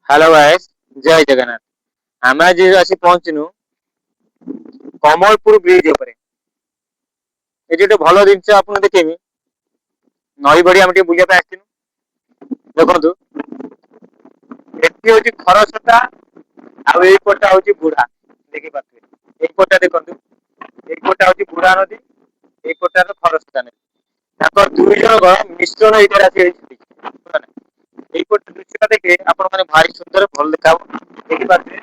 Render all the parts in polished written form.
Hello guys, जय जगन्नाथ। आम आज आसी पहुंचनु कमलपुर ब्रिज उपरे। ये गोटे भल जिन आपको देखेबी नई बड़ी आम बुझा देखु एटी हूँ खरस्रोता आईपटा हूँ बुढ़ा देखी पारे एपटा देखु एपटा हूँ बुढ़ा नदी एपटार खरस्रोता नदी दुई जन मिश्रण ये दृश्य देखिए आपण मैंने भारी सुंदर भल देखा देखिपारे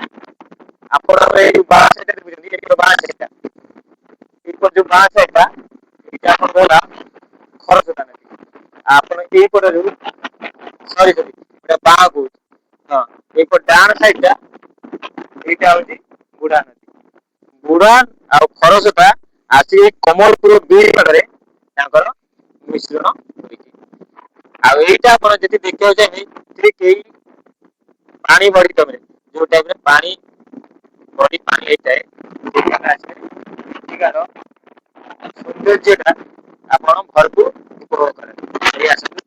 ଆପଣ ଏଇ ବାଁ ସାଇଡ ଦେଖୁଛନ୍ତି ଏଇଟା ବାଁ ସାଇଡ ଏଇପଟ ଯୋଉ ବାଁ ସାଇଡ ଟା ଏଇଟା ଆପଣଙ୍କ ହେଲା ଖରସ୍ରୋତା ନଦୀ ଆପଣ ଏଇପଟ ଯୋଉ ସରି ଏଇଟା ବାଁ କହୁଛି ହଁ ଏଇପଟ ଡାହାଣ ସାଇଡ ଟା ଏଇଟା ହଉଛି ବୁଢା ନଦୀ ବୁଢା ଆଉ ଖରସ୍ରୋତା ଆସିକି କମଳପୁର ଦୁଇ ପାଖରେ ତାଙ୍କର ମିଶ୍ରଣ କରିଛି ଆଉ ଏଇଟା ଆପଣ ଯଦି ଦେଖିବାକୁ ଚାହିଁବେ କେହି ପାଣି ବଢି ତମେ ଯୋଉ ଟାଇପରେ ପାଣି बड़ी पानी होता है एଠିକାର ସୌନ୍ଦର୍ଯ୍ୟଟା ଆପଣ ଭରପୁର ଉପଭୋଗ କରିବେ ଆସନ୍ତୁ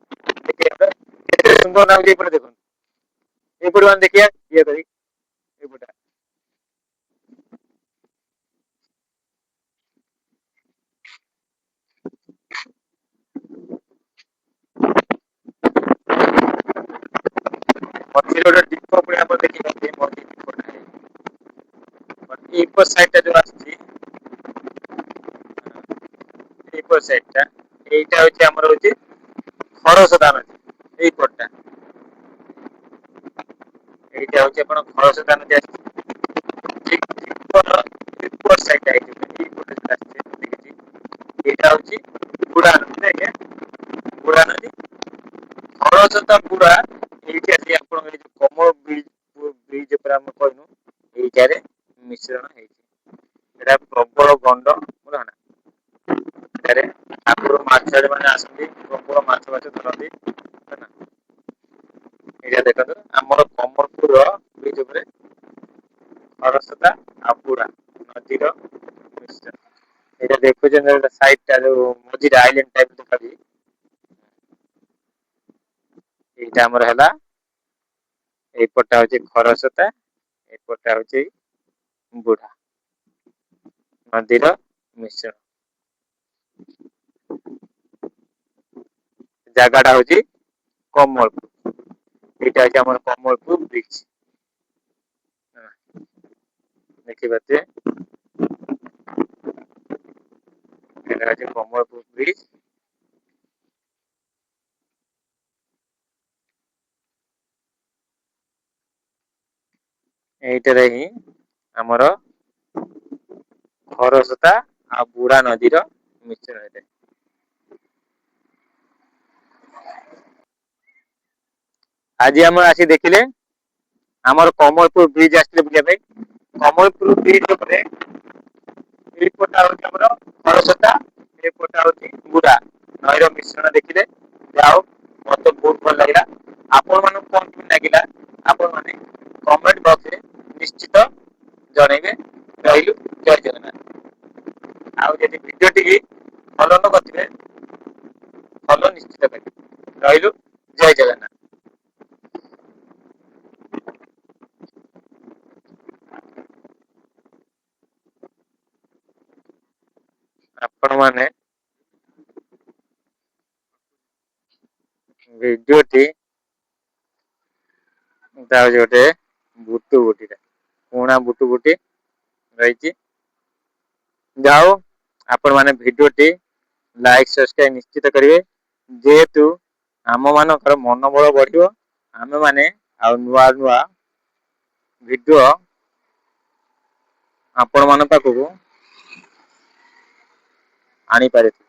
କେତେ ସୁନ୍ଦର ଲାଗୁଛି ଏପଟେ ଦେଖନ୍ତୁ ଏପଟେ ମାନେ ଦେଖିବା ଇଏ କରି ଏପଟା ମଝିରେ ଗୋଟେ ଦୀପ ପୁଣି ଆପଣ ଦେଖିପାରୁଥିବେ ମଝି ଦୀପଟା ଏପଟ ସାଇଡ ଟା ଯୋଉ ଆସୁଛି ଏପଟ ସାଇଡ ଟା ଏଇଟା ହଉଛି ଆମର ହଉଛି ଖରସ୍ରୋତା ନଦୀ ଏଇପଟଟା ଏଇଟା ହଉଛି ଆପଣ ଖରସ୍ରୋତା ନଦୀ ଆସିଛି ଏପଟ ସାଇଡ ଟା ଏଇପଟେ ଆସିଛି ଦେଖିଛି ଏଇଟା ହଉଛି ବୁଢା ନଦୀ ଆଜ୍ଞା ବୁଢା ନଦୀ ଖରସ୍ରୋତା ବୁଢା ଏଇଠି ଆସି ଆପଣଙ୍କ ଏଇ ଯୋଉ କମଳ ବ୍ରିଜ ଉପରେ ଆମେ କହିନୁ ଏଇଟାରେ ମିଶ୍ରଣ ହେଇଛି ଏଇଟା ପ୍ରବଳ ଗଣ୍ଡ ବୁଝିଲ ନା ଏଠାରେ ଆଗରୁ ମାଛୁଆରୀ ମାନେ ଆସନ୍ତି ପ୍ରବଳ ମାଛ ଫାଛ ଧରନ୍ତି ହେଲା ଏଇଟା ଦେଖନ୍ତୁ ଆମର କମଳପୁର ବ୍ରିଜ ଉପରେ ଖରସ୍ରୋତା ଆଉ ବୁଢା ନଦୀର ମିଶ୍ରଣ ଏଇଟା ଦେଖୁଛନ୍ତି ସାଇଡ ଟା ଯୋଉ ମଝିରେ ଆଇଲାଣ୍ଡ ଟାଇପ ଦେଖାଯାଉଛି ଏଇଟା ଆମର ହେଲା ଏଇପଟଟା ହଉଛି ଖରସ୍ରୋତା ଏପଟଟା ହଉଛି ବୁଢା ନଦୀର ମିଶ୍ରଣ ଜାଗାଟା ହଉଛି କମଳପୁର ଏଇଟା ହଉଛି ଆମର କମଳପୁର ବ୍ରିଜ ଦେଖିପାରୁଥିବେ ଏଇଟା ହଉଛି କମଳପୁର ବ୍ରିଜ ଏଇଟାରେ ହିଁ ଆମର ଖରସ୍ରୋତା ଆଉ ବୁଢା ନଦୀର ମିଶ୍ରଣ ହେଇଥାଏ ଆଜି ଆମର ଆସି ଦେଖିଲେ ଆମର କମଳପୁର ବ୍ରିଜ ଆସିଥିଲେ ବୁଲିବା ପାଇଁ କମଳପୁର ବ୍ରିଜ ଉପରେ ଏଇପଟା ହଉଛି ଆମର ଖରସ୍ରୋତା ଏପଟା ହଉଛି ବୁଢା ନଈର ମିଶ୍ରଣ ଦେଖିଲେ ଯାହା ହଉ ମତେ ବହୁତ ଭଲ ଲାଗିଲା ଆପଣ ମାନଙ୍କୁ କଣ କେମିତି ଲାଗିଲା ଆପଣ ମାନେ କମେଣ୍ଟ ବକ୍ସରେ ନିଶ୍ଚିତ ଜଣେଇବେ ରହିଲୁ ଜୟ ଜଗନ୍ନାଥ ଆଉ ଯଦି ଭିଡିଓ ଟି ଭଲ ନ କରିଥିବେ ଭଲ ନିଶ୍ଚିତ କରିବେ ରହିଲୁ ଜୟ ଜଗନ୍ନାଥ ଆପଣ ମାନେ ଭିଡିଓଟି ତା ହଉଛି ଗୋଟେ ବୁଟୁ ବୁଟିଟା ପୁରୁଣା ବୁଟୁ ବୁଟି ରହିଛି ଯାହା ହଉ ଆପଣ ମାନେ ଭିଡିଓଟି ଲାଇକ୍ ସବସ୍କ୍ରାଇବ ନିଶ୍ଚିତ କରିବେ ଯେହେତୁ ଆମ ମାନଙ୍କର ମନୋବଳ ବଢିବ ଆମେ ମାନେ ଆଉ ନୂଆ ନୂଆ ଭିଡିଓ ଆପଣ ମାନଙ୍କ ପାଖକୁ ଆଣିପାରିବେ